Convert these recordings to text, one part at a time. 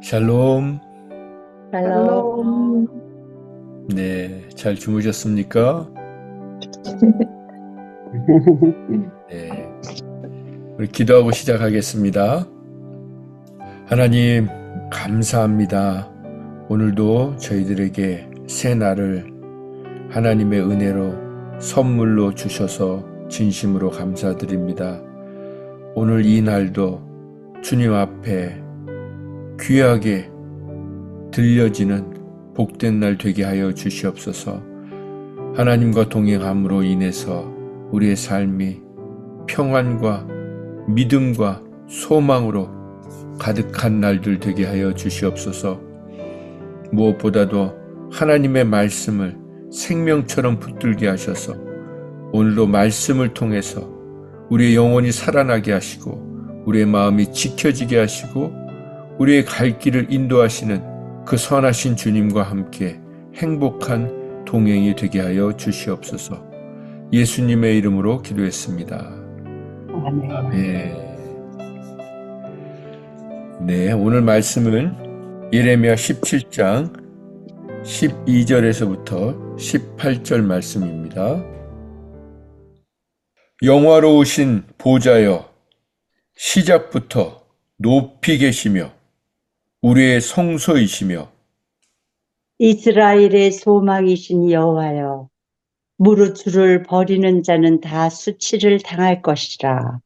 샬롬. 샬롬. 네, 잘 주무셨습니까? 네, 우리 기도하고 시작하겠습니다. 하나님, 감사합니다. 오늘도 저희들에게 새 날을 하나님의 은혜로 선물로 주셔서 진심으로 감사드립니다. 오늘 이 날도 주님 앞에 귀하게 들려지는 복된 날 되게 하여 주시옵소서. 하나님과 동행함으로 인해서 우리의 삶이 평안과 믿음과 소망으로 가득한 날들 되게 하여 주시옵소서. 무엇보다도 하나님의 말씀을 생명처럼 붙들게 하셔서 오늘도 말씀을 통해서 우리의 영혼이 살아나게 하시고 우리의 마음이 지켜지게 하시고 우리의 갈 길을 인도하시는 그 선하신 주님과 함께 행복한 동행이 되게 하여 주시옵소서. 예수님의 이름으로 기도했습니다. 아멘. 네, 오늘 말씀은 예레미야 17장 12절에서부터 18절 말씀입니다. 영화로우신 보좌여, 시작부터 높이 계시며 우리의 성소이시며 이스라엘의 소망이신 여호와여, 무릇 주를 버리는 자는 다 수치를 당할 것이라.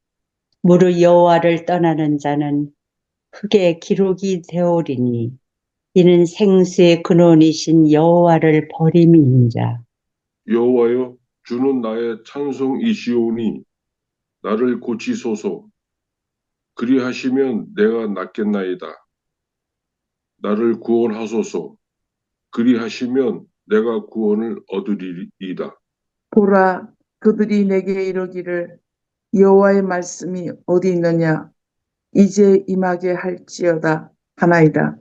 무릇 여호와를 떠나는 자는 흙의 기록이 되오리니 이는 생수의 근원이신 여호와를 버림이니라. 여호와여, 주는 나의 찬송이시오니 나를 고치소서. 그리하시면 내가 낫겠나이다. 나를 구원하소서. 그리하시면 내가 구원을 얻으리이다. 보라, 그들이 내게 이르기를 여호와의 말씀이 어디 있느냐? 이제 임하게 할지어다 하나이다.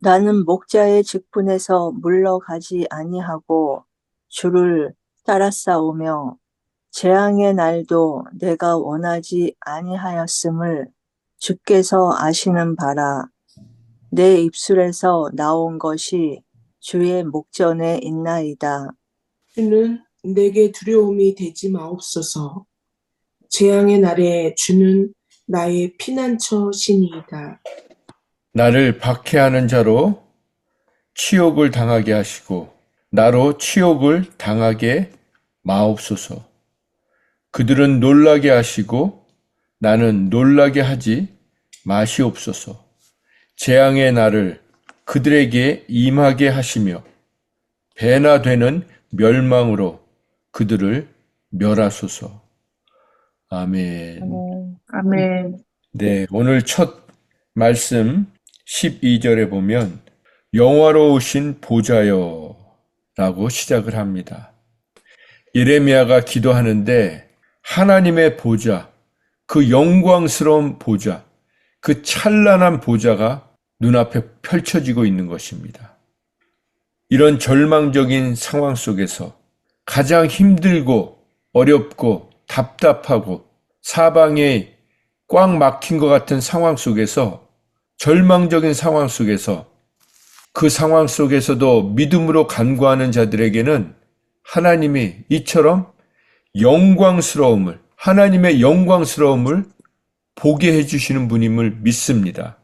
나는 목자의 직분에서 물러가지 아니하고 주를 따라싸우며 재앙의 날도 내가 원하지 아니하였음을 주께서 아시는 바라. 내 입술에서 나온 것이 주의 목전에 있나이다. 주는 내게 두려움이 되지 마옵소서. 재앙의 날에 주는 나의 피난처시니이다. 나를 박해하는 자로 치욕을 당하게 하시고 나로 치욕을 당하게 마옵소서. 그들은 놀라게 하시고 나는 놀라게 하지 마시옵소서. 재앙의 날을 그들에게 임하게 하시며 배나 되는 멸망으로 그들을 멸하소서. 아멘. 아멘. 네, 오늘 첫 말씀 12절에 보면 영화로우신 보좌여 라고 시작을 합니다. 예레미야가 기도하는데 하나님의 보좌, 그 영광스러운 보좌, 그 찬란한 보좌가 눈앞에 펼쳐지고 있는 것입니다. 이런 절망적인 상황 속에서 가장 힘들고 어렵고 답답하고 사방에 꽉 막힌 것 같은 상황 속에서 절망적인 상황 속에서 그 상황 속에서도 믿음으로 간구하는 자들에게는 하나님이 이처럼 영광스러움을, 하나님의 영광스러움을 보게 해주시는 분임을 믿습니다.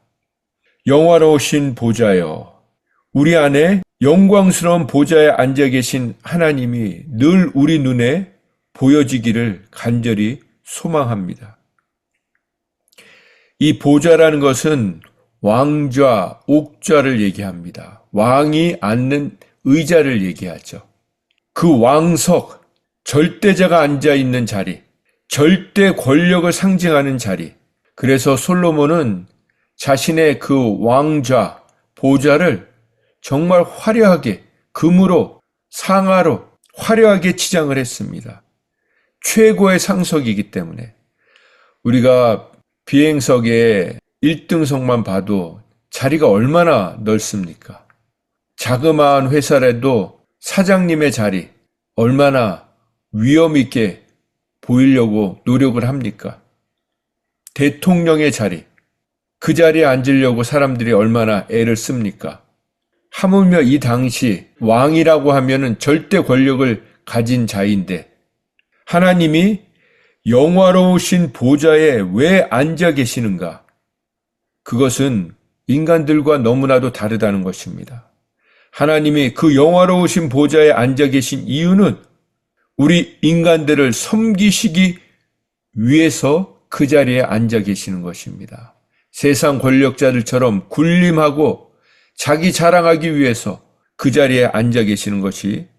영화로우신 보좌여, 우리 안에 영광스러운 보좌에 앉아 계신 하나님이 늘 우리 눈에 보여지기를 간절히 소망합니다. 이 보좌라는 것은 왕좌, 옥좌를 얘기합니다. 왕이 앉는 의자를 얘기하죠. 그 왕석, 절대자가 앉아 있는 자리, 절대 권력을 상징하는 자리. 그래서 솔로몬은 자신의 그 왕좌, 보좌를 정말 화려하게 금으로, 상아로 화려하게 치장을 했습니다. 최고의 상석이기 때문에 우리가 비행석에 1등석만 봐도 자리가 얼마나 넓습니까? 자그마한 회사라도 사장님의 자리 얼마나 위험 있게 보이려고 노력을 합니까? 대통령의 자리, 그 자리에 앉으려고 사람들이 얼마나 애를 씁니까? 하물며 이 당시 왕이라고 하면은 절대 권력을 가진 자인데 하나님이 영화로우신 보좌에 왜 앉아 계시는가? 그것은 인간들과 너무나도 다르다는 것입니다. 하나님이 그 영화로우신 보좌에 앉아 계신 이유는 우리 인간들을 섬기시기 위해서 그 자리에 앉아 계시는 것입니다. 세상 권력자들처럼 군림하고 자기 자랑하기 위해서 그 자리에 앉아 계시는 것이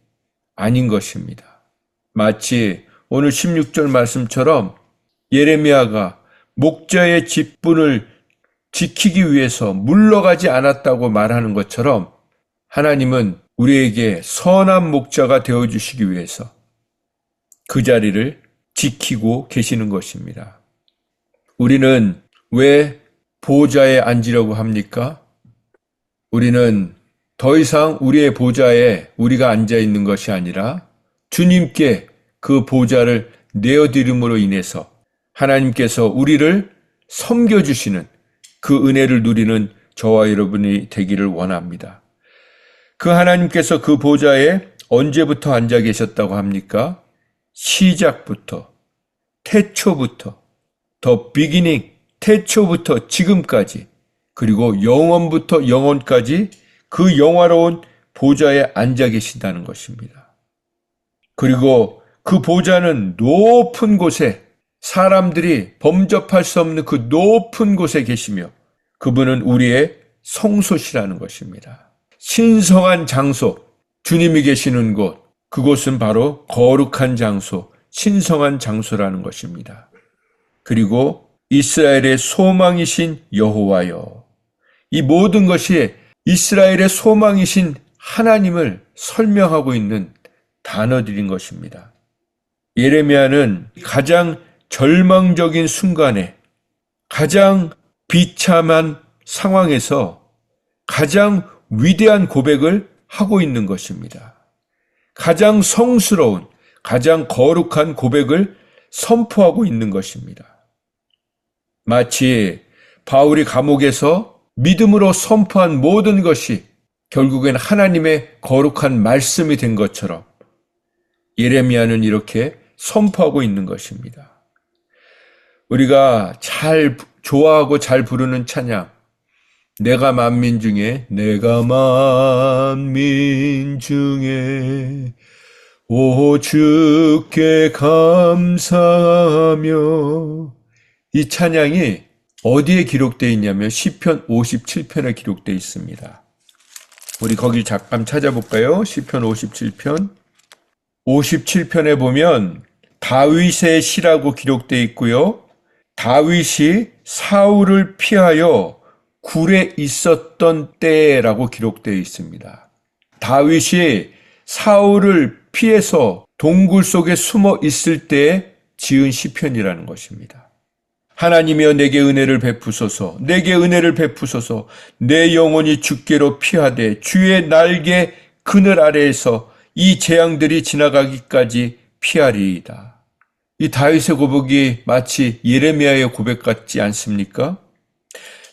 아닌 것입니다. 마치 오늘 16절 말씀처럼 예레미야가 목자의 직분을 지키기 위해서 물러가지 않았다고 말하는 것처럼 하나님은 우리에게 선한 목자가 되어주시기 위해서 그 자리를 지키고 계시는 것입니다. 우리는 왜 보좌에 앉으려고 합니까? 우리는 더 이상 우리의 보좌에 우리가 앉아 있는 것이 아니라 주님께 그 보좌를 내어드림으로 인해서 하나님께서 우리를 섬겨주시는 그 은혜를 누리는 저와 여러분이 되기를 원합니다. 그 하나님께서 그 보좌에 언제부터 앉아 계셨다고 합니까? 시작부터, 태초부터, the beginning, 태초부터 지금까지, 그리고 영원부터 영원까지 그 영화로운 보좌에 앉아 계신다는 것입니다. 그리고 그 보좌는 높은 곳에, 사람들이 범접할 수 없는 그 높은 곳에 계시며 그분은 우리의 성소시라는 것입니다. 신성한 장소, 주님이 계시는 곳, 그곳은 바로 거룩한 장소, 신성한 장소라는 것입니다. 그리고 이스라엘의 소망이신 여호와여, 이 모든 것이 이스라엘의 소망이신 하나님을 설명하고 있는 단어들인 것입니다. 예레미야는 가장 절망적인 순간에, 가장 비참한 상황에서 가장 위대한 고백을 하고 있는 것입니다. 가장 성스러운, 가장 거룩한 고백을 선포하고 있는 것입니다. 마치 바울이 감옥에서 믿음으로 선포한 모든 것이 결국엔 하나님의 거룩한 말씀이 된 것처럼 예레미야는 이렇게 선포하고 있는 것입니다. 우리가 잘 좋아하고 잘 부르는 찬양, 내가 만민 중에 오 주께 감사하며, 이 찬양이 어디에 기록되어 있냐면 시편 57편에 기록되어 있습니다. 우리 거기 잠깐 찾아볼까요? 시편 57편. 57편에 보면 다윗의 시라고 기록되어 있고요. 다윗이 사울을 피하여 굴에 있었던 때라고 기록되어 있습니다. 다윗이 사울을 피해서 동굴 속에 숨어 있을 때 지은 시편이라는 것입니다. 하나님이여 내게 은혜를 베푸소서, 내게 은혜를 베푸소서, 내 영혼이 주께로 피하되 주의 날개 그늘 아래에서 이 재앙들이 지나가기까지 피하리이다. 이 다윗의 고백이 마치 예레미야의 고백 같지 않습니까?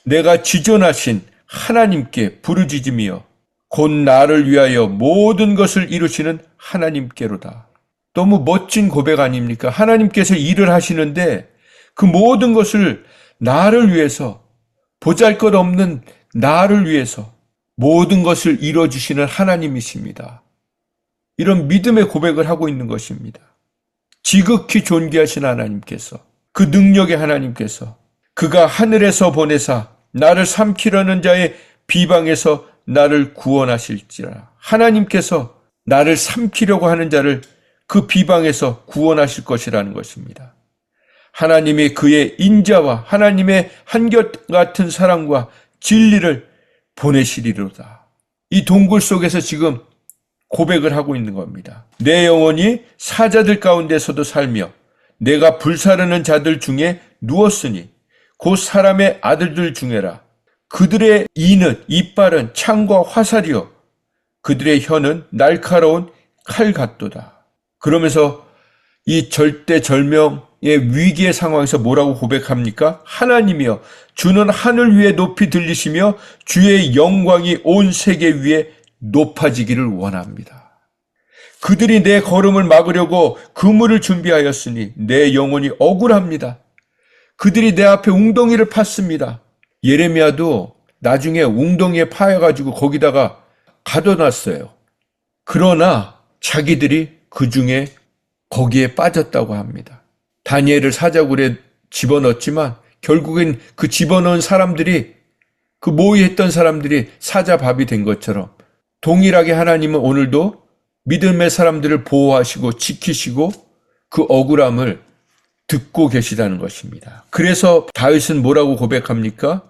내가 지존하신 하나님께 부르짖으며 곧 나를 위하여 모든 것을 이루시는 하나님께로다. 너무 멋진 고백 아닙니까? 하나님께서 일을 하시는데 그 모든 것을 나를 위해서, 보잘것없는 나를 위해서 모든 것을 이루어주시는 하나님이십니다. 이런 믿음의 고백을 하고 있는 것입니다. 지극히 존귀하신 하나님께서, 그 능력의 하나님께서, 그가 하늘에서 보내사 나를 삼키려는 자의 비방에서 나를 구원하실지라. 하나님께서 나를 삼키려고 하는 자를 그 비방에서 구원하실 것이라는 것입니다. 하나님이 그의 인자와 하나님의 한결같은 사랑과 진리를 보내시리로다. 이 동굴 속에서 지금 고백을 하고 있는 겁니다. 내 영혼이 사자들 가운데서도 살며 내가 불사르는 자들 중에 누웠으니 곧 사람의 아들들 중에라. 그들의 이빨은 창과 화살이요 그들의 혀는 날카로운 칼 같도다. 그러면서 이 절대절명 위기의 상황에서 뭐라고 고백합니까? 하나님이여 주는 하늘 위에 높이 들리시며 주의 영광이 온 세계 위에 높아지기를 원합니다. 그들이 내 걸음을 막으려고 그물을 준비하였으니 내 영혼이 억울합니다. 그들이 내 앞에 웅덩이를 팠습니다. 예레미야도 나중에 웅덩이에 파여가지고 거기다가 가둬놨어요. 그러나 자기들이 그 중에 거기에 빠졌다고 합니다. 다니엘을 사자굴에 집어넣었지만 결국엔 그 집어넣은 사람들이, 그 모의했던 사람들이 사자밥이 된 것처럼 동일하게 하나님은 오늘도 믿음의 사람들을 보호하시고 지키시고 그 억울함을 듣고 계시다는 것입니다. 그래서 다윗은 뭐라고 고백합니까?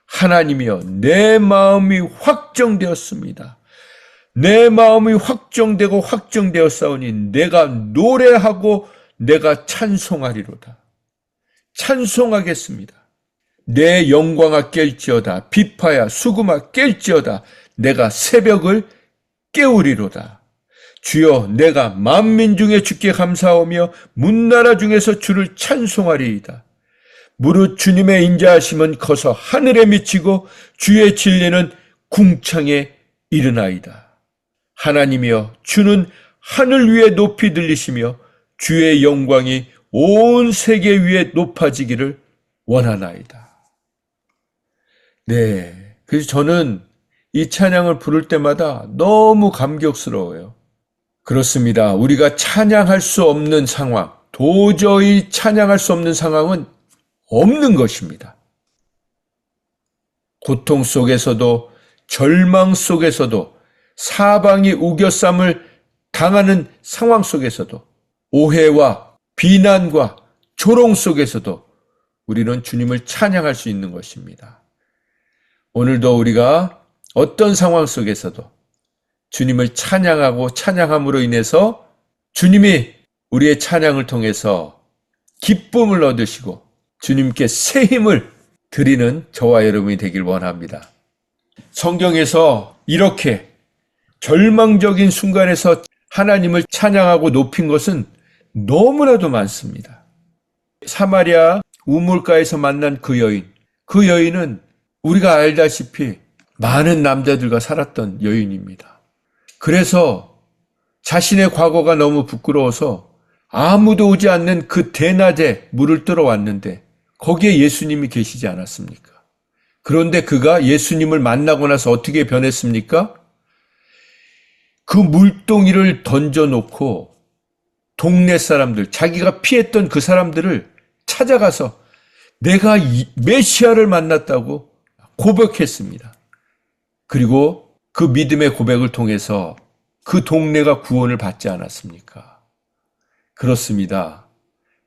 하나님이여 내 마음이 확정되었습니다. 내 마음이 확정되고 확정되었사오니 내가 노래하고 내가 찬송하리로다. 찬송하겠습니다. 내 영광아 깰지어다. 비파야 수금아 깰지어다. 내가 새벽을 깨우리로다. 주여 내가 만민 중에 주께 감사하며 문나라 중에서 주를 찬송하리이다. 무릇 주님의 인자하심은 커서 하늘에 미치고 주의 진리는 궁창에 이르나이다. 하나님이여 주는 하늘 위에 높이 들리시며 주의 영광이 온 세계 위에 높아지기를 원하나이다. 네, 그래서 저는 이 찬양을 부를 때마다 너무 감격스러워요. 그렇습니다. 우리가 찬양할 수 없는 상황, 도저히 찬양할 수 없는 상황은 없는 것입니다. 고통 속에서도 절망 속에서도 사방이 우겨쌈을 당하는 상황 속에서도 오해와 비난과 조롱 속에서도 우리는 주님을 찬양할 수 있는 것입니다. 오늘도 우리가 어떤 상황 속에서도 주님을 찬양하고 찬양함으로 인해서 주님이 우리의 찬양을 통해서 기쁨을 얻으시고 주님께 새 힘을 드리는 저와 여러분이 되길 원합니다. 성경에서 이렇게 절망적인 순간에서 하나님을 찬양하고 높인 것은 너무나도 많습니다. 사마리아 우물가에서 만난 그 여인은 우리가 알다시피 많은 남자들과 살았던 여인입니다. 그래서 자신의 과거가 너무 부끄러워서 아무도 오지 않는 그 대낮에 물을 뜨러 왔는데 거기에 예수님이 계시지 않았습니까? 그런데 그가 예수님을 만나고 나서 어떻게 변했습니까? 그 물동이를 던져놓고 동네 사람들, 자기가 피했던 그 사람들을 찾아가서 내가 메시아를 만났다고 고백했습니다. 그리고 그 믿음의 고백을 통해서 그 동네가 구원을 받지 않았습니까? 그렇습니다.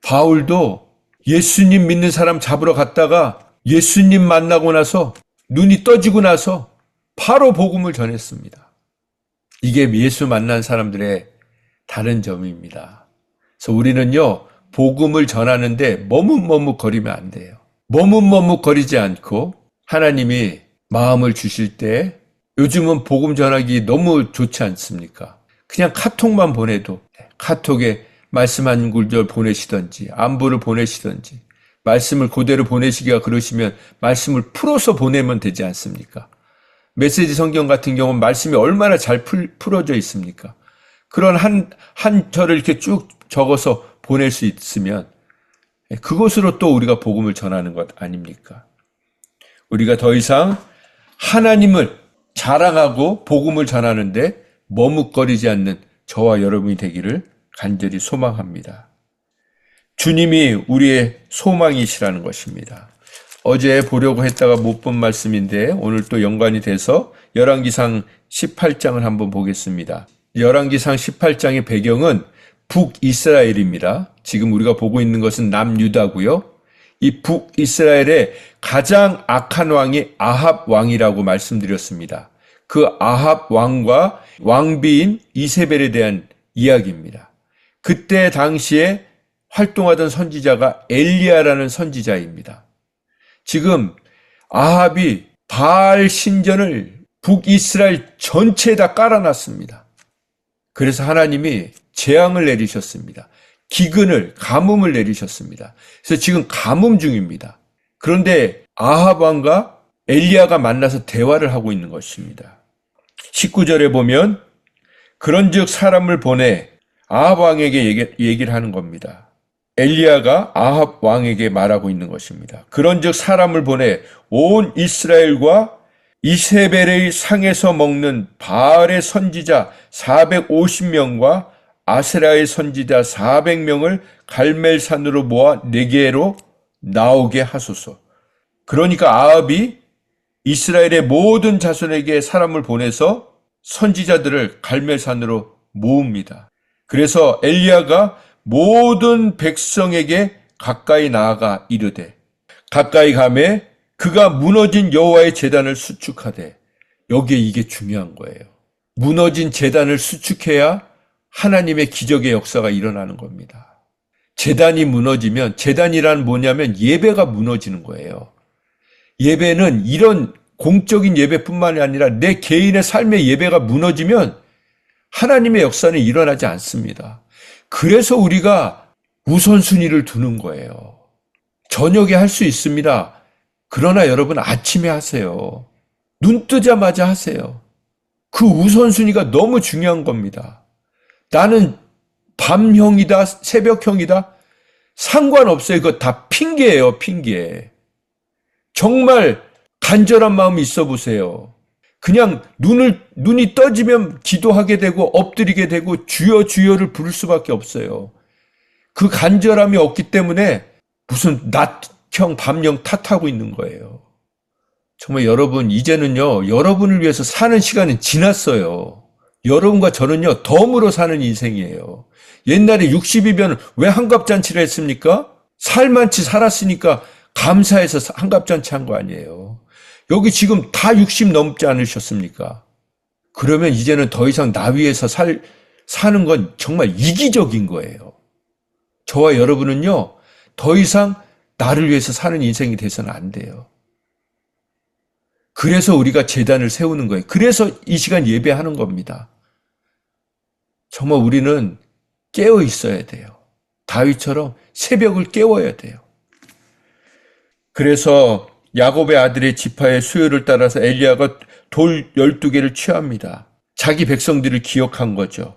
바울도 예수님 믿는 사람 잡으러 갔다가 예수님 만나고 나서 눈이 떠지고 나서 바로 복음을 전했습니다. 이게 예수 만난 사람들의 다른 점입니다. 그래서 우리는요, 복음을 전하는데 머뭇머뭇거리면 안 돼요. 머뭇머뭇거리지 않고 하나님이 마음을 주실 때 요즘은 복음 전하기 너무 좋지 않습니까? 그냥 카톡만 보내도 카톡에 말씀 한 구절 보내시던지 안부를 보내시던지 말씀을 그대로 보내시기가 그러시면 말씀을 풀어서 보내면 되지 않습니까? 메시지 성경 같은 경우는 말씀이 얼마나 잘 풀어져 있습니까? 그런 한 절을 이렇게 쭉 적어서 보낼 수 있으면 그것으로 또 우리가 복음을 전하는 것 아닙니까? 우리가 더 이상 하나님을 자랑하고 복음을 전하는데 머뭇거리지 않는 저와 여러분이 되기를 간절히 소망합니다. 주님이 우리의 소망이시라는 것입니다. 어제 보려고 했다가 못 본 말씀인데 오늘 또 연관이 돼서 열왕기상 18장을 한번 보겠습니다. 열왕기상 18장의 배경은 북이스라엘입니다. 지금 우리가 보고 있는 것은 남유다고요. 이 북이스라엘의 가장 악한 왕이 아합 왕이라고 말씀드렸습니다. 그 아합 왕과 왕비인 이세벨에 대한 이야기입니다. 그때 당시에 활동하던 선지자가 엘리야라는 선지자입니다. 지금 아합이 바알 신전을 북이스라엘 전체에다 깔아놨습니다. 그래서 하나님이 재앙을 내리셨습니다. 기근을, 가뭄을 내리셨습니다. 그래서 지금 가뭄 중입니다. 그런데 아합 왕과 엘리야가 만나서 대화를 하고 있는 것입니다. 19절에 보면 그런즉 사람을 보내 아합 왕에게 얘기를 하는 겁니다. 엘리야가 아합 왕에게 말하고 있는 것입니다. 그런즉 사람을 보내 온 이스라엘과 이세벨의 상에서 먹는 바알의 선지자 450명과 아세라의 선지자 400명을 갈멜산으로 모아 네게로 나오게 하소서. 그러니까 아합이 이스라엘의 모든 자손에게 사람을 보내서 선지자들을 갈멜산으로 모읍니다. 그래서 엘리야가 모든 백성에게 가까이 나아가 이르되 가까이 가매 그가 무너진 여호와의 제단을 수축하되, 여기에 이게 중요한 거예요. 무너진 제단을 수축해야 하나님의 기적의 역사가 일어나는 겁니다. 제단이 무너지면, 제단이란 뭐냐면 예배가 무너지는 거예요. 예배는 이런 공적인 예배뿐만이 아니라 내 개인의 삶의 예배가 무너지면 하나님의 역사는 일어나지 않습니다. 그래서 우리가 우선순위를 두는 거예요. 저녁에 할 수 있습니다. 그러나 여러분 아침에 하세요. 눈 뜨자마자 하세요. 그 우선순위가 너무 중요한 겁니다. 나는 밤형이다, 새벽형이다, 상관없어요. 이거 다 핑계예요, 핑계. 정말 간절한 마음이 있어 보세요. 그냥 눈이 떠지면 기도하게 되고 엎드리게 되고 주여 주여를 부를 수밖에 없어요. 그 간절함이 없기 때문에 무슨 낮형, 밤형 탓하고 있는 거예요. 정말 여러분, 이제는요, 여러분을 위해서 사는 시간은 지났어요. 여러분과 저는요, 덤으로 사는 인생이에요. 옛날에 60이면 왜 한갑잔치를 했습니까? 살만치 살았으니까 감사해서 한갑잔치 한 거 아니에요. 여기 지금 다 60 넘지 않으셨습니까? 그러면 이제는 더 이상 나 위해서 사는 건 정말 이기적인 거예요. 저와 여러분은요, 더 이상 나를 위해서 사는 인생이 돼서는 안 돼요. 그래서 우리가 제단을 세우는 거예요. 그래서 이 시간 예배하는 겁니다. 정말 우리는 깨어 있어야 돼요. 다윗처럼 새벽을 깨워야 돼요. 그래서 야곱의 아들의 지파의 수요를 따라서 엘리야가 돌 12개를 취합니다. 자기 백성들을 기억한 거죠.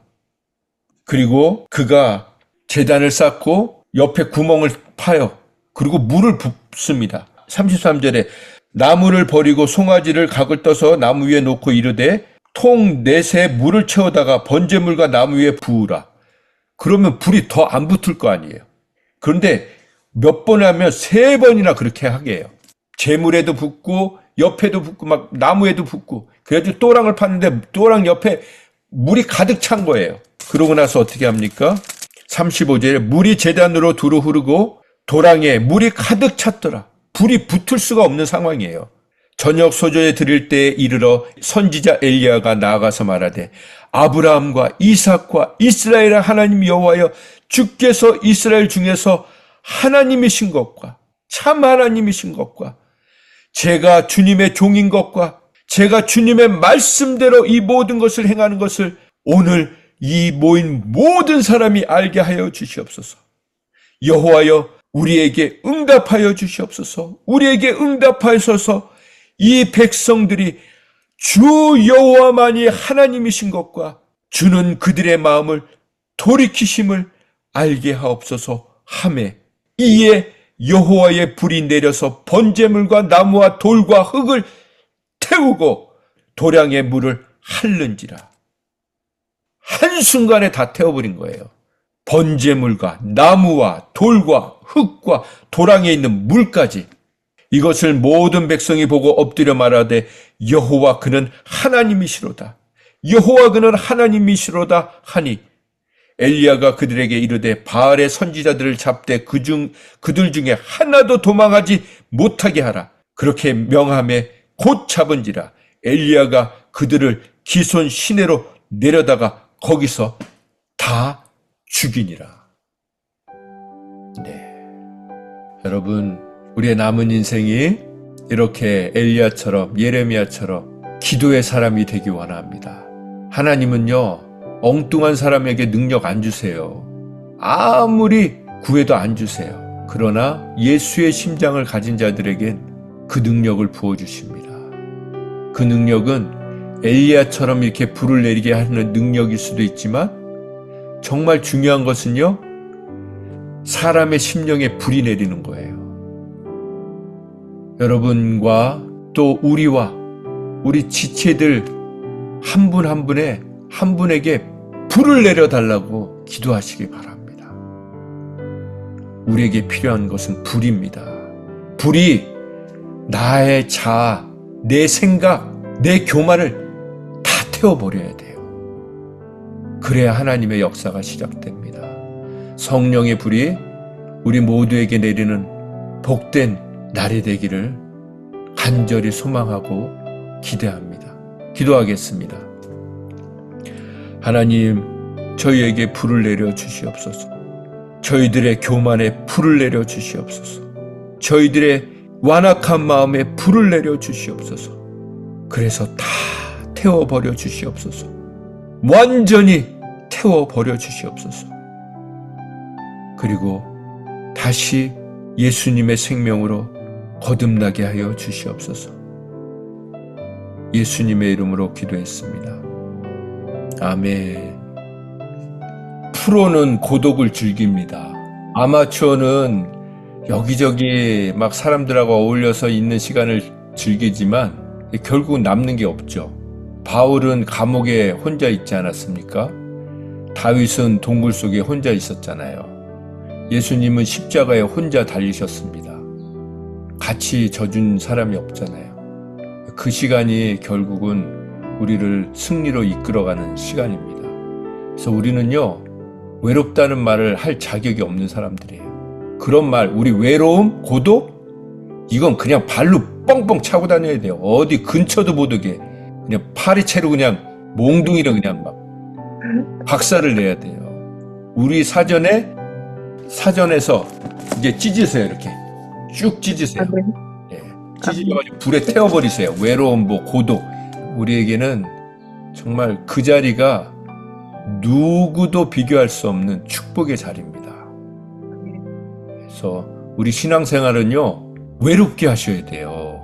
그리고 그가 제단을 쌓고 옆에 구멍을 파요. 그리고 물을 붓습니다. 33절에 나무를 버리고 송아지를 각을 떠서 나무 위에 놓고 이르되 통 넷에 물을 채우다가 번제물과 나무 위에 부으라. 그러면 불이 더 안 붙을 거 아니에요. 그런데 몇 번 하면 3번이나 그렇게 하게 해요. 재물에도 붓고 옆에도 붓고 막 나무에도 붓고, 그래가지고 또랑을 팠는데 또랑 옆에 물이 가득 찬 거예요. 그러고 나서 어떻게 합니까? 35절에 물이 제단으로 두루 흐르고 도랑에 물이 가득 찼더라. 불이 붙을 수가 없는 상황이에요. 저녁 소조에 드릴 때에 이르러 선지자 엘리야가 나아가서 말하되 아브라함과 이삭과 이스라엘의 하나님 여호와여, 주께서 이스라엘 중에서 하나님이신 것과 참 하나님이신 것과 제가 주님의 종인 것과 제가 주님의 말씀대로 이 모든 것을 행하는 것을 오늘 이 모인 모든 사람이 알게 하여 주시옵소서. 여호와여, 우리에게 응답하여 주시옵소서. 우리에게 응답하셔서 이 백성들이 주 여호와만이 하나님이신 것과 주는 그들의 마음을 돌이키심을 알게 하옵소서 하매 이에 여호와의 불이 내려서 번제물과 나무와 돌과 흙을 태우고 도량의 물을 핥는지라. 한순간에 다 태워버린 거예요. 번제물과 나무와 돌과 흙과 도량에 있는 물까지. 이것을 모든 백성이 보고 엎드려 말하되 여호와 그는 하나님이시로다. 여호와 그는 하나님이시로다 하니 엘리야가 그들에게 이르되 바알의 선지자들을 잡되 그들 중에 하나도 도망하지 못하게 하라. 그렇게 명함에 곧 잡은지라. 엘리야가 그들을 기손 시내로 내려다가 거기서 다 죽이니라. 네, 여러분, 우리의 남은 인생이 이렇게 엘리야처럼 예레미야처럼 기도의 사람이 되기 원합니다. 하나님은요, 엉뚱한 사람에게 능력 안 주세요. 아무리 구해도 안 주세요. 그러나 예수의 심장을 가진 자들에겐 그 능력을 부어주십니다. 그 능력은 엘리야처럼 이렇게 불을 내리게 하는 능력일 수도 있지만 정말 중요한 것은요, 사람의 심령에 불이 내리는 거예요. 여러분과 또 우리와 우리 지체들 한 분 한 분에게 불을 내려달라고 기도하시기 바랍니다. 우리에게 필요한 것은 불입니다. 불이 나의 자아, 내 생각, 내 교만을 다 태워버려야 돼요. 그래야 하나님의 역사가 시작됩니다. 성령의 불이 우리 모두에게 내리는 복된 날이 되기를 간절히 소망하고 기대합니다. 기도하겠습니다. 하나님, 저희에게 불을 내려 주시옵소서. 저희들의 교만에 불을 내려 주시옵소서. 저희들의 완악한 마음에 불을 내려 주시옵소서. 그래서 다 태워버려 주시옵소서. 완전히 태워버려 주시옵소서. 그리고 다시 예수님의 생명으로 거듭나게 하여 주시옵소서. 예수님의 이름으로 기도했습니다. 아멘. 프로는 고독을 즐깁니다. 아마추어는 여기저기 막 사람들하고 어울려서 있는 시간을 즐기지만 결국 남는 게 없죠. 바울은 감옥에 혼자 있지 않았습니까? 다윗은 동굴 속에 혼자 있었잖아요. 예수님은 십자가에 혼자 달리셨습니다. 같이 져준 사람이 없잖아요. 그 시간이 결국은 우리를 승리로 이끌어가는 시간입니다. 그래서 우리는요, 외롭다는 말을 할 자격이 없는 사람들이에요. 그런 말, 우리 외로움, 고독, 이건 그냥 발로 뻥뻥 차고 다녀야 돼요. 어디 근처도 못 오게 그냥 파리채로 그냥 몽둥이로 그냥 막 박살을 내야 돼요. 우리 사전에서 이제 찢으세요. 이렇게 쭉 찢으세요. 예, 찢어가지고 불에 태워버리세요. 외로움, 고독. 우리에게는 정말 그 자리가 누구도 비교할 수 없는 축복의 자리입니다. 그래서 우리 신앙생활은요, 외롭게 하셔야 돼요.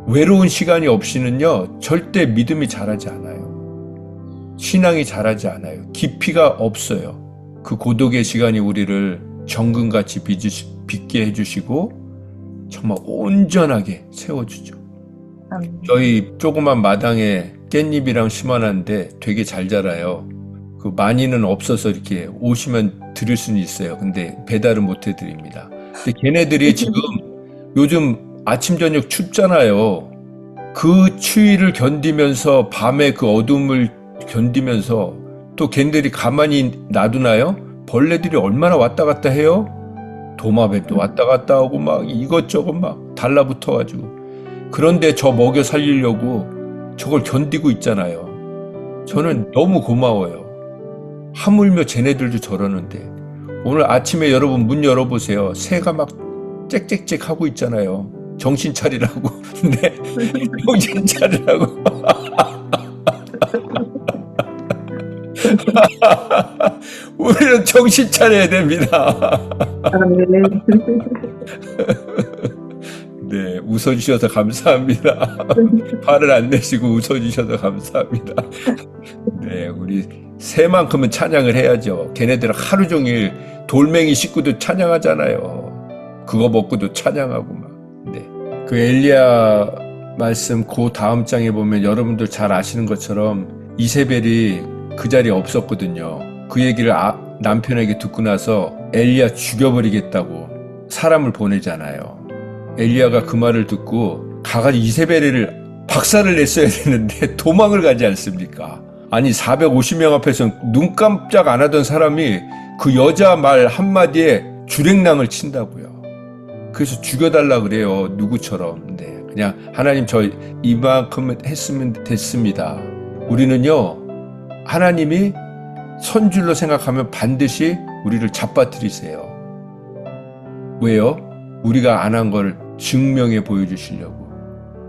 외로운 시간이 없이는요, 절대 믿음이 자라지 않아요. 신앙이 자라지 않아요. 깊이가 없어요. 그 고독의 시간이 우리를 정금같이 빚게 해주시고 정말 온전하게 세워주죠. 저희 조그만 마당에 깻잎이랑 심어놨는데 되게 잘 자라요. 그 많이는 없어서 이렇게 오시면 드릴 수는 있어요. 근데 배달은 못 해드립니다. 근데 걔네들이 지금 요즘 아침 저녁 춥잖아요. 그 추위를 견디면서 밤에 그 어둠을 견디면서 또 걔네들이 가만히 놔두나요? 벌레들이 얼마나 왔다 갔다 해요? 도마뱀도 왔다 갔다 하고 막 이것저것 막 달라붙어가지고. 그런데 저 먹여 살리려고 저걸 견디고 있잖아요. 저는 너무 고마워요. 하물며 쟤네들도 저러는데. 오늘 아침에 여러분 문 열어보세요. 새가 막 짹짹짹 하고 있잖아요. 정신 차리라고. 네, 정신 차리라고. 우리는 정신 차려야 됩니다. 네, 웃어주셔서 감사합니다. 화를 안 내시고 웃어주셔서 감사합니다. 네, 우리 새만큼은 찬양을 해야죠. 걔네들은 하루 종일 돌멩이 씻고도 찬양하잖아요. 그거 먹고도 찬양하고 막. 네, 그 엘리야 말씀 그 다음 장에 보면 여러분들 잘 아시는 것처럼 이세벨이 그 자리에 없었거든요. 그 얘기를 남편에게 듣고 나서 엘리야 죽여버리겠다고 사람을 보내잖아요. 엘리야가 그 말을 듣고 가가지고 이세벨을 박살을 냈어야 되는데 도망을 가지 않습니까? 아니 450명 앞에서 눈 깜짝 안 하던 사람이 그 여자 말 한마디에 주랭랑을 친다고요. 그래서 죽여달라 그래요. 누구처럼. 네, 그냥 하나님 저 이만큼 했으면 됐습니다. 우리는요, 하나님이 선줄로 생각하면 반드시 우리를 잡아뜨리세요. 왜요? 우리가 안 한 걸 증명해 보여주시려고.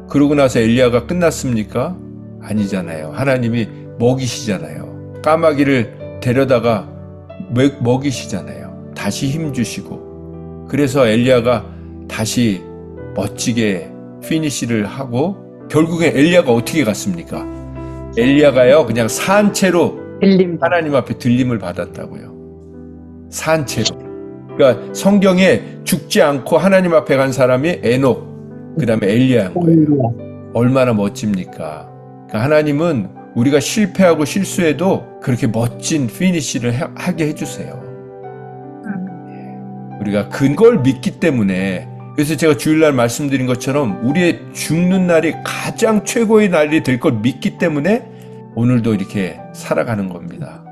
그러고 나서 엘리야가 끝났습니까? 아니잖아요. 하나님이 먹이시잖아요. 까마귀를 데려다가 먹이시잖아요. 다시 힘 주시고. 그래서 엘리야가 다시 멋지게 피니시를 하고 결국엔 엘리야가 어떻게 갔습니까? 엘리야가요 그냥 산채로 들림 하나님 앞에 들림을 받았다고요. 산채로. 그러니까 성경에 죽지 않고 하나님 앞에 간 사람이 에녹, 그 다음에 엘리야인 거예요. 얼마나 멋집니까? 그러니까 하나님은 우리가 실패하고 실수해도 그렇게 멋진 피니시를 하게 해주세요. 우리가 그걸 믿기 때문에, 그래서 제가 주일날 말씀드린 것처럼 우리의 죽는 날이 가장 최고의 날이 될 걸 믿기 때문에 오늘도 이렇게 살아가는 겁니다.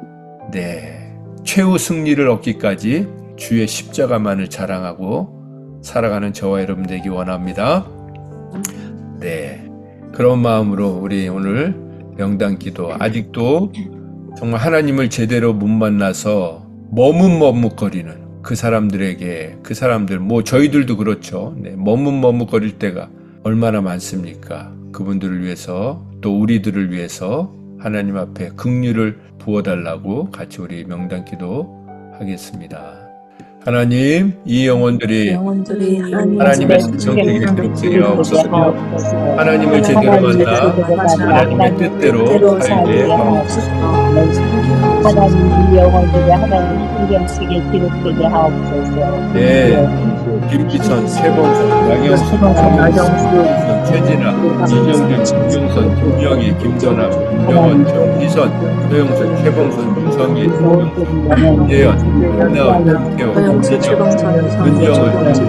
네, 최후 승리를 얻기까지 주의 십자가만을 자랑하고 살아가는 저와 여러분 되기 원합니다. 네, 그런 마음으로 우리 오늘 명단 기도, 아직도 정말 하나님을 제대로 못 만나서 머뭇머뭇거리는 그 사람들에게, 그 사람들, 뭐 저희들도 그렇죠. 네, 머뭇머뭇거릴 때가 얼마나 많습니까? 그분들을 위해서, 또 우리들을 위해서 하나님 앞에 긍휼을 부어달라고 같이 우리 명단 기도 하겠습니다. 하나님, 이 영혼들이 하나님의 성경에 기록되어 하나님을 제대로 만나 하나님의 뜻대로 살게 하옵소서. 하나님 이 영혼들이 하나님 성경책에 기록되게 하옵소서. 네, 김기선, 최봉선, 양영수, 정영수, 최진아, 이정준, 김용선, 김영희, 김전아, 김정원, 정희선, 소영선, 최봉선, 유성희, 김재현, 김나원, 김태호, 김진영, 은정은, 영준,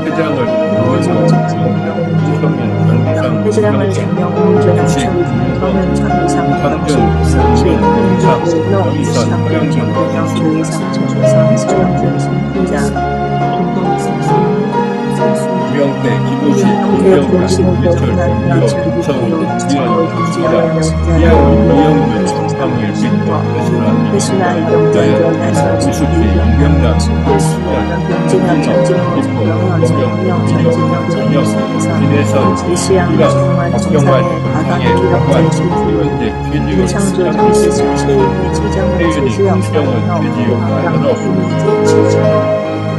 회장을, 노원선, 이성민, 정기상, 회장을 장명, 정식, 정현, 장기상, 상준, 정상, 영희선, 정영, 영준, 조이상, 정상, 서영준, 성부자, 유영태, 김우식, 김영란, 이철, 김성우, 김지현, 김지아, 이영준, 정상일, 민호, 회수나 이경재, 나선, 이수지, 이경남, 윤진영, 전진호, 정영현, 정영, 전진영, 전영, 김혜선, 이시양, 정만, 정상의 바닥, 기록된 현재, 최지호, 이창조, 이시수, 최인희, 최정은, 혜윤이, 최수영, 김정은, 최지호, 현업, 현업,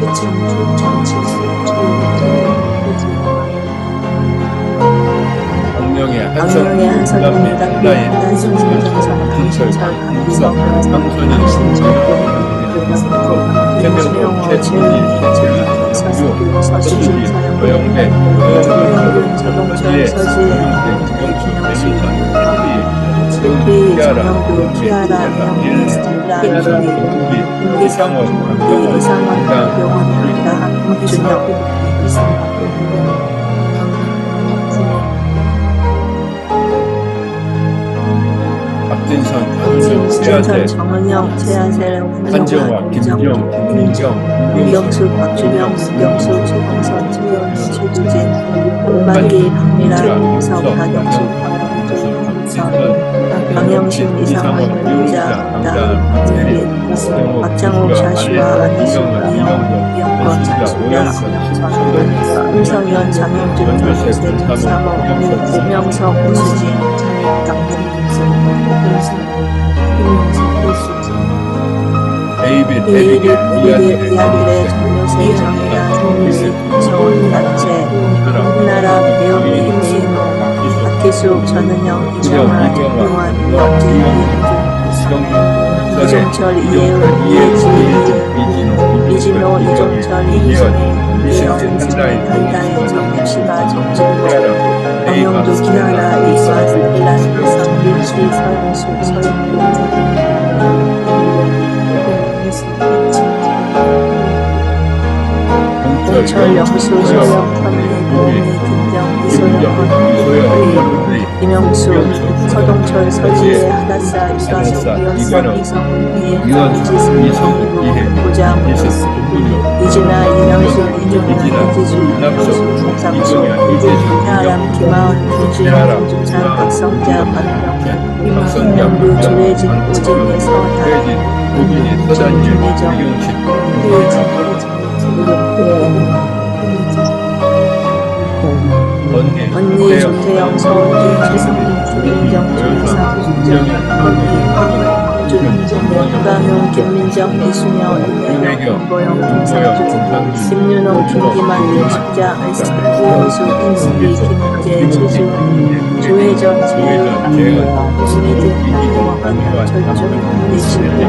이창조, 정치수, 강명의 강명의 한선, 한선입니다. 남의 한라인, 신정선, 김철, 강진철, 강선인, 최명호, 최진일, 최진일, 서수지, 고영배, 서지혜, 김영수, 대미선, 비, 정영도, 키아라, 영희, 스텔라, 윤기, 이상원, 이상원, 병원, 나한, 박준영, 박진선, 한준, 최하재, 정은영, 최하세, 한정화, 김정, 김민경, 문경수, 박주명, 문경수, 최봉선, 최현, 최두진, 은박기, 박미라, 김성, 박영수, 박영신, 이상원, 윤자, 강다은, 박예린, 박장욱, 자시와, 안희수, 이영, 이영권, 장수야, 안영선, 김성현, 장영준, 조세, 정상호, 김명석, 우수진, 데이빗, 이일이 에비겔, 이야기를 정요세, 정이나, 정유리, 김서원, 단체, 한나라, 배영희, 임진호, 박희숙, 전은영, 이정아, 김용환, 이영진, 이종철, 이혜은, 이혜지, 이진호, 이종철, 이희정혜, 이영진, 한다혜, 정유시가, 정진호, 정영도, 기아라, 이수아, 스텔라, 성민수, 서영수, 서영도, 홍철, 영수, 소영, 현미, 고미, 김정, 이소영, 김영수, 서동철, 서지혜, 하다사, 이수아석, 이현석, 이성훈, 이지승, 이희무, 고장, 이진아, 이명수, 이종현, 이지수, 이명수, 총상수, 이하람, 김하은, 김주영, 김중산, 박성자, 박명, 김영두, 조혜진, 오진희, 서다, 김혜정, 언니, 조태영, 서은진, 최성민, 조인정, 조이상, 조정현, 언니, 김성준, 김광용, 김민정, 이순영, 임혜경, 김보영, 김상준, 김윤호, 김기만, 김숙자, 이호수, 이승기, 김은재, 최지훈, 조혜전, 재은, 김혜진, 김광환, 철중, 이진우,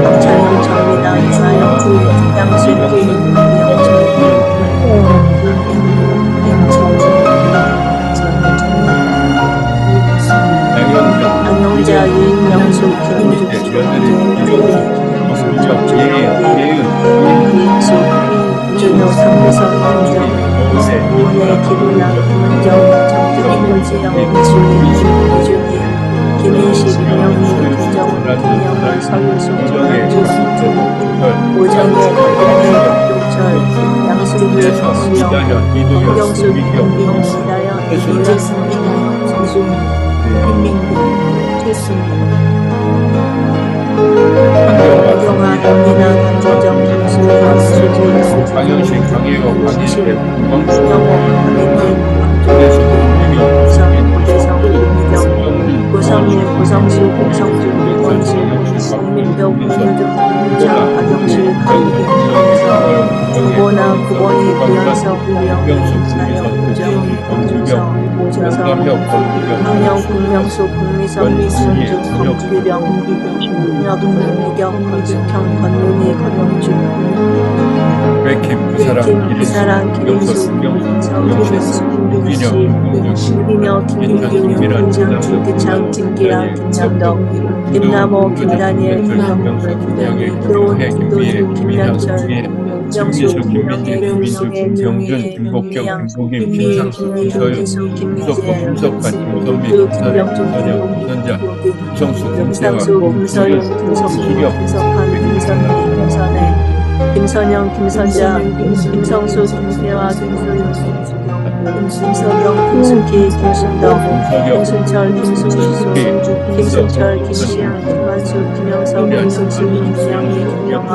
박찬영, 정민아, 이마영, 양수, 김영, 안영자, 유인명수, 김인숙, 이인수, 준호, 상무선, 김정, 오은혜, 김은아, 김은정, 정득, 윤지영, 이수희, 이주희, 김인식, 김영희, 김정은, 김영희, 서유수, 김현주, 오정혜, 박영혜, 박동철, 양수기, 박수영, 황경수, 김민호, 이다연, 이재승, 김성수, 김민구, 최승민, 박영아, 연민아, 강재정, 김수현, 수지, 강현식, 강혜영, 수지, 강혜영, 김영호, 강혜민, 박종현, 고성, 고대성, 김미경, 고성일, 고성수, 고성준, 권수, 김민표, 김효준, 김유장, 박영실, 강희경, 김혜성, 구보나, 구본이, 구연석, 구영, 김사영, 구정희, 김준성, 오재성, 강영, 국명수, 국미성, 이순주, 김규령, 김혁, 김미경, 권숙형, 권윤희, 권영주, 백킴, 그사랑, 김인수, 김인수, 김민수, 김민혁, 김민규, 김민정, 김기창, 김기랑, 김남덕, 김남호, 김다니엘, 김영희, 김도훈, 김도주, 김현철, 김정수, 김명혜, 김명혜, 김경준, 김복경, 김복임, 김상수, 김서윤, 김기수, 김민재, 김석환, 김선미, 김병준, 김선자, 김성수, 김상수, 김서윤, 김성수, 김석환, 김선미, 김선혜, 김선영, 김선자, 김성수, 김세화, 김소윤, 김수경, 김석영, 김숙희, 김순덕, 김순철, 김순수, 김순철, 김시영, 김만수, 김영석, 김승수, 김영희, 김영아,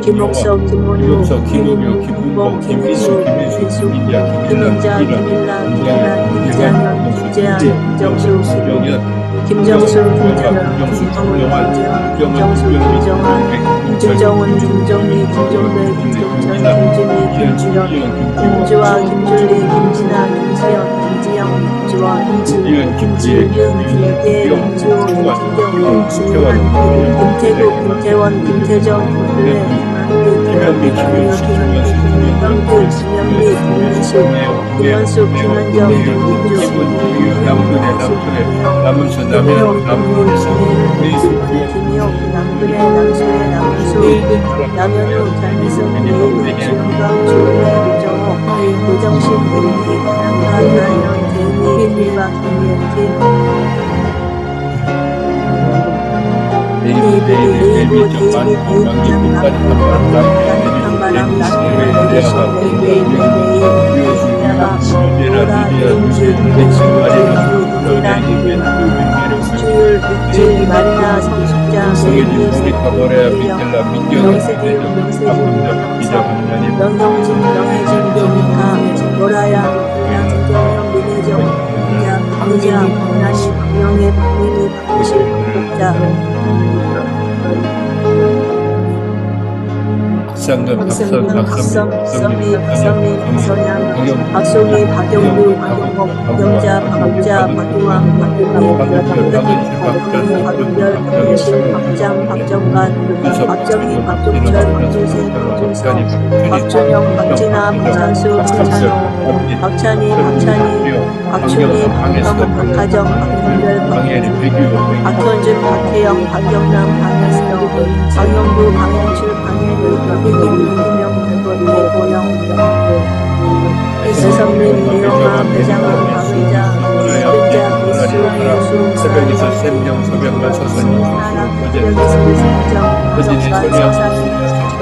김옥석, 김문우, 김인우, 김봉, 김민수, 김민수, 김민자, 김일라, 김일란, 김장현, 김재한, 김정수, 김정수, 김정현, 김정은, 김정수, 김정환, 김정은, 김정미, 김종배, 김종철, 김진희, 김주연, 김주아, 김줄리, 김진아, 김지연, 김지영, 김주원, 김지윤, 김기계, 김지호, 김기경, 김지환, 김태국, 김태원, 김태정, 김플레, 김한규, 김한규, 김한규, 김현미, 김현수, 김현수, 김현정, 김민주, 김희옥, 남근혜, 남수혜, 남수, 남현우, 장희승, 김주영강, 조은혜, 조정호, 고정식, 김희, 강한가, 나연, 대미, 김박, 김예팀, 네이브, 데이비, 대입장, 남한강, 바람, 남편, 대신, 네이비, 이나가, 오라, 인주, 주율, 육지, 마리나, 성숙자, 메이비, 명세지, 명영진, 명혜진, 명희카, 노라야, 김경영, 민혜정, 의자, 나니, 박명혜, 박민희, 박무실, 박복자, 박선미, 박선양, 박송희, 박영규, 박영옥, 박영자, 박학자, 박유왕, 박유미, 박동희, 박은별, 박예실, 박장, 박정관, 박정희, 박종철, 박주세, 박준성, 박준영, 박진아, 박찬수, 박찬호, 박찬희, 박춘희, 박형, 박하정, 박현별, 박현준, 박혜영, 박영남, 박혜수영, 박영구, 박현출, 박혜리, 박혜김, 박희명, 배성민, 배영아, 배장원, 박의자, 이근자, 이수, 새벽에서 샘명 소병만 서선이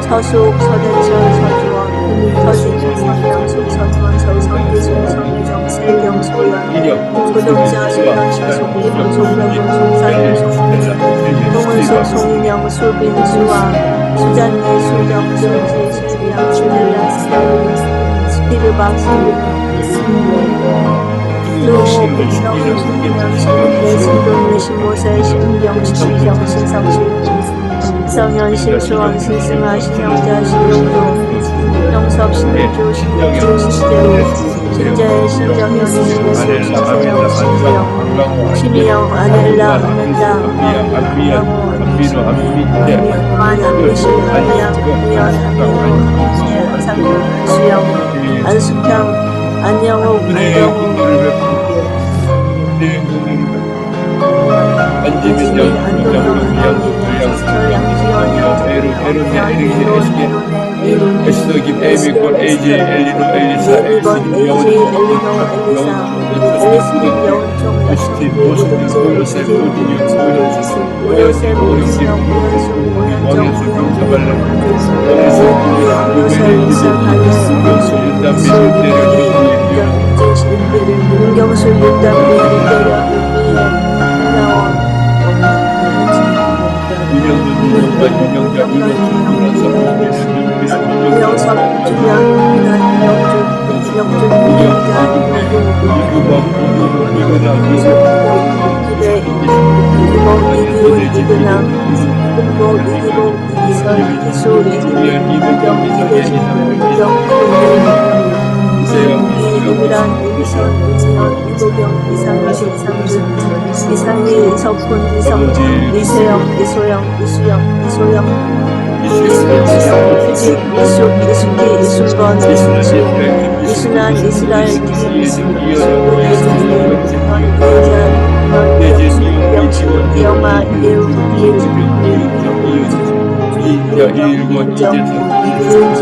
서숙, 서대철, 서주원, 서진, 서명숙, 서주원, 서기순, 서유정, 세경, 소연, 구독자, 소연차, 송기훈, 송병훈, 송사윤, 송민희, 송은숙, 송인영, 수빈, 수왕, 수잔니, 수정, 수지, 수리양, 수일라, 스피르박, 또 신경 신명 신문대 신동일 신모세 신경 신경 신성신 성현 신수왕 신승아 신영자 신영도 영섭 신조 신조 신재우 신재의 신정현 신재수 신재영 신재영 신이영 아넬라 아넬라 안미신 안미양 안미연 안미연 안상현 안수영 안숙향 안영옥 안영옥 안지민 안동영 안동영 양지원 양지원 에스더김 에미권 에이지 엘리노 엘리사 엘리노 엘리사 엘리스님 여운종 에스틴 보스님 요셉 오요셉 오연승 오연숙 오연정 오요셉 일사 윤경수 윤담비 윤대령 유영섭 주연 영준 유영자 이기봉 이기은남 금보 이기봉 이기설 이기수 이기민 이기경 이기대신 이기란 이기선 이세현 이도경 이상희 이상준 이상희 이석훈 이성진 이세영 이소영 이수영 이소영 이수기 이수기 이순건 이순지 이순한 이스라엘 이영수 이영아 이은지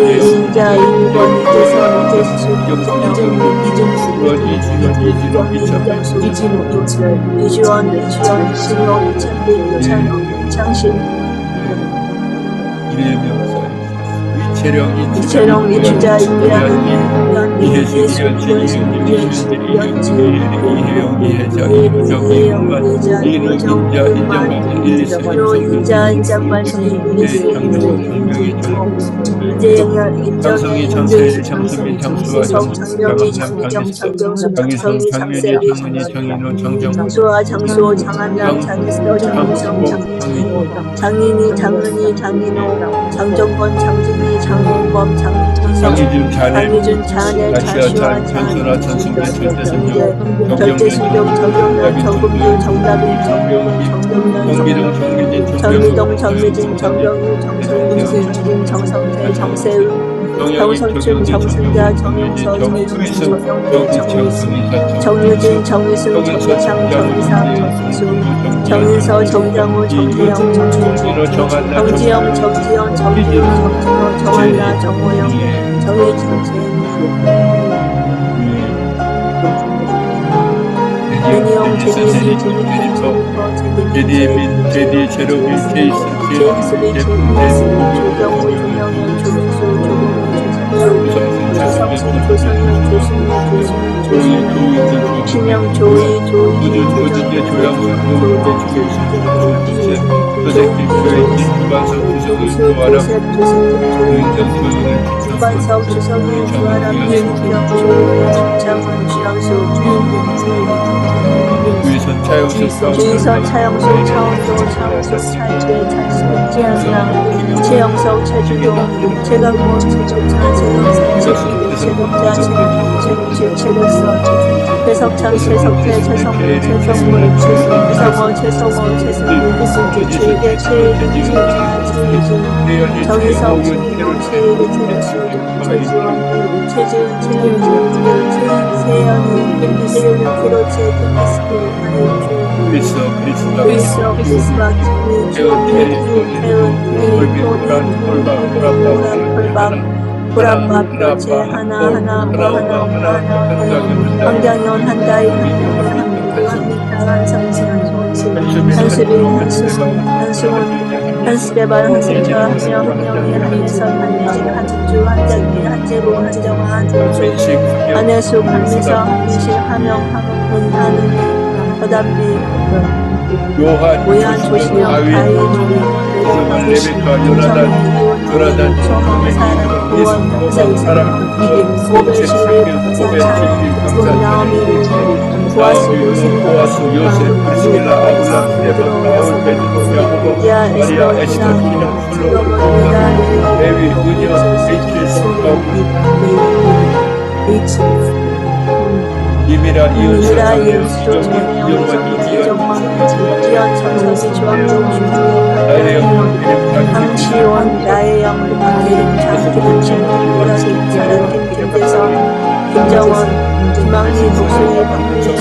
이은자 이은권 이재선 이재수 이주원 이주연 신용 이찬빈 이창신 이채령 이주자 이미양 이혜수 이현신 이현지 이혜영 이혜자 이혜자 이혜정 이로 인자 인장발신 이리스 이재영열 임정희 장세일 장수민 장수와 장명희 장미경 장경수 장성희 장세영 장수와 장수호 장한남 장희서 장희성 장인희 장은희 장인호 장정권 장진희 장홍범 장희준 자네 자시와 전순아 전승대 전대승경 절대신경 정경련 정금주 정다빈 정경련 정미동 정미진 정경유 정성윤 김진 정성태 정세은 정성춘 정승자 정용서 정유진 정유진 정유승 정유창 정유상 정승수 정윤서 정장우 정재영 정윤진 정지영 정지연 정지훈 정진호 정한나 정호영 정혜진 제니영 제니미 제니민 제디 제로비 제이스 제이스리 조경우 조명현 조민수 조금우 조성수 조성현 조승우 신영 조이 조이 조반석 주성일 주아람 김경 조영 장훈 주영수 주의선 차영수 차원도 차원수 차이대 찰수 지향량 최영석 최주동 최강모 최종찬 최영선 최동자 최동칠 최백선 최석찬 최석태 최성민 최성문 최성호 최성호 최승민 최일계 최일진 최일진 정희석 최일호 최일희 최백수 최지원 최지은 최일진 세연이 세연이 피로체 테니스크 그리스도 크리스마 보람밥 뼈체 하나하나 황장현 한다이 한수빈 한수대발 한승철 한명이 한예선 한예진 한승주 한장미 한재보 한정화 한정수 한혜숙 한미서 한민실 한영 한은 한은 허담비 오연 조신영 가희 조명 레베카 요나단 정사랑 우원 영생사랑 이김 오벨실 사찬 나오미 보아스 요셉 보아스 요셉 바스길라 아굴라 에바 라울 베드로 야고보 야 마리아 에스터시나 플로 레위 은여 에이첼 이미라 이은 이라 선상의 예수도 전에 영성이 지정망이지 기현 천사의 조항정 나의 영혼 함시원 나의 영혼 이름 장기는 쟁기라기 사랑팀 김대성 김정원 김학리 목소리 박민수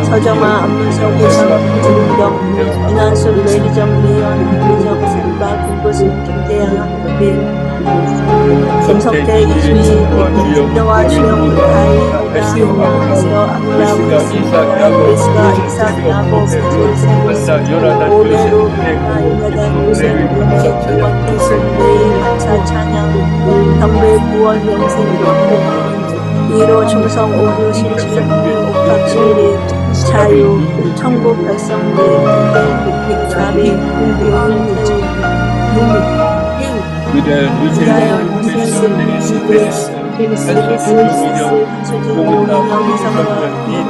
서정아 안문석 우선 김은경 이난수 레리정 미연 이정 샘바 김구슬 김대양 한국빈 김석태 이준희 김정화 주영 다이 아시오 아무라 브리스가 이삭 야곱 오베로 요나단 요셉 용객 기원 기술 레이 만사 찬양 경배 구원 영생 이로 충성 오류 신실 옥합실리 자유 천국 백성리 국대 자비 공비용주 그대 자연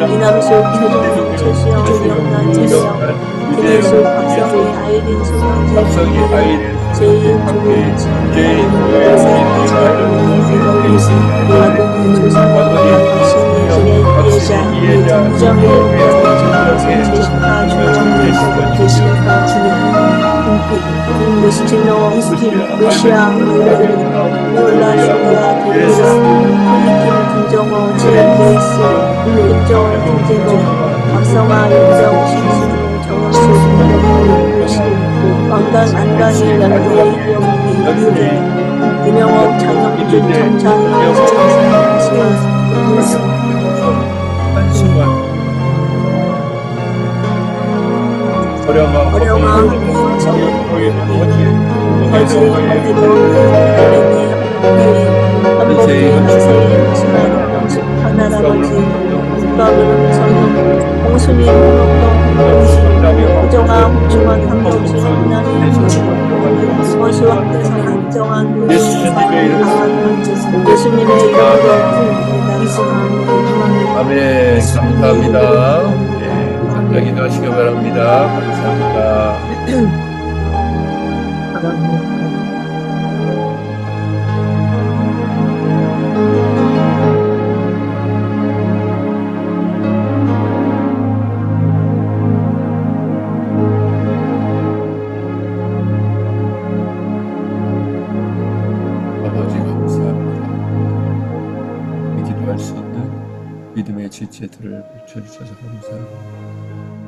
이남수 최종훈 최수영 조영란 최수영 김혜수 박성희 아이린 박성희 소명재 아이린 제인 조인 제인 아드님 조상과 신이 예자 이정일 제시카 조정일 제시카 루스티노 루시아 몰라 슈가 데리라 폴리킴 김정호 제이베이스 김정원 김재동 박성아 윤정 신승우 정영수 김정호 왕관 안간이 연대 이영미 유재 이명옥 장영준 정창현 한승환 어령아 거지 한복의 한세인 수많은 명식 하나라버지 국가그름 성인 홍순이 홍록동 호정아 홍충원 한동식 남이 원수왕 대상 한정환 예수님의 이름으로 아멘. 감사합니다. 예, 간장기도 하시기 바랍니다. 감사합니다. 아버지 감사합니다. 기도할 수 있는 믿음의 지체들을 붙여주셔서 감사합니다.